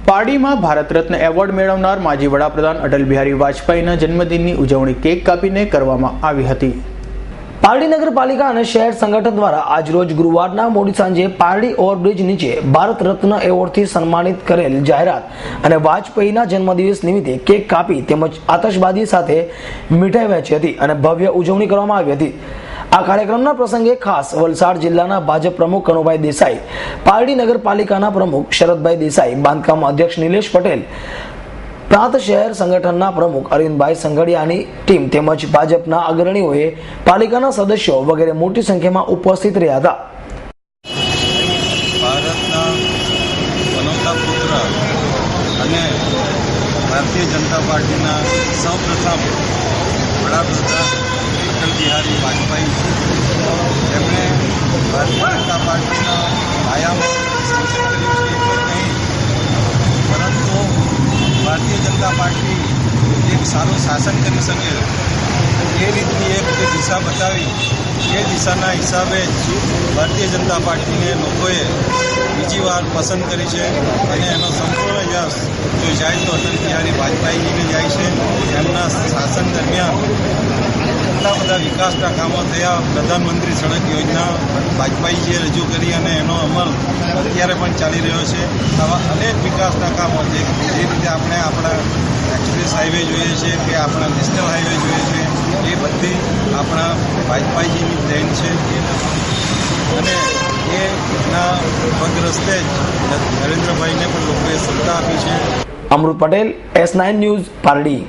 પારડીમાં Bharat Ratna award મેળવનાર માજી વડાપ્રધાન અટલ બિહારી વાજપેયીના જન્મદિનની ઉજવણી કેક કાપીને કરવામાં આવી હતી। પારડી નગરપાલિકા અને શહેર સંગઠન દ્વારા આજરોજ ગુરુવારના મોડી સાંજે પારડી ઓવરબ્રિજ નીચે ભારત રત્ન એવોર્ડથી સન્માનિત કરેલ જાહેરાત અને વાજપેયીના જન્મદિવસ નિમિત્તે કેક કાપી તેમજ આતશબાજી સાથે મીઠાઈ વહેંચી હતી અને ભવ્ય ઉજવણી કરવામાં આવી હતી। આ કાર્યક્રમના પ્રસંગે ખાસ વલસાડ જિલ્લાના ભાજપ પ્રમુખ કનુભાઈ દેસાઈ, પારડી નગરપાલિકાના પ્રમુખ શરદભાઈ દેસાઈ, બાંધકામ અધ્યક્ષ નિલેશ પટેલ, પ્રાંત શહેર સંગઠનના પ્રમુખ અરવિંદભાઈ સંઘડિયાની ટીમ તેમજ ભાજપના અગ્રણીઓએ પાલિકાના સદસ્યો વગેરે મોટી સંખ્યામાં ઉપસ્થિત રહ્યા હતા। ભારતના વનવતા પુત્ર અને ભારતીય જનતા પાર્ટીના સૌપ્રથમ વડાપ્રધાન અટલ બિહારી વાજપેયી તેમણે ભારતીય જનતા પાર્ટીના પાયામાં શાસન કર્યું છે એટલે નહીં, પરંતુ ભારતીય જનતા પાર્ટી એક સારું શાસન કરી શકે એ રીતની એક દિશા બતાવી, એ દિશાના હિસાબે ભારતીય જનતા પાર્ટીને લોકોએ બીજી વાર પસંદ કરી છે અને એનો સંપૂર્ણ યશ જો જાય તો અટલ બિહારી વાજપેયીજીને જાય છે। એમના શાસન દરમિયાન એટલા બધા વિકાસના કામો થયા। પ્રધાનમંત્રી સડક યોજના વાજપેયીજીએ રજૂ કરી અને એનો અમલ અત્યારે પણ ચાલી રહ્યો છે। આવા અનેક વિકાસના કામો જે રીતે આપણે આપણા એક્સપ્રેસ હાઈવે જોઈએ છે કે આપણા નેશનલ હાઈવે જોઈએ છે, એ બધી આપણા વાજપેયીજીની દેન છે અને એના પગ રસ્તે જ નરેન્દ્રભાઈને પણ લોકોએ સત્તા આપી છે। અમૃત પટેલ, S9 ન્યૂઝ, પારડી।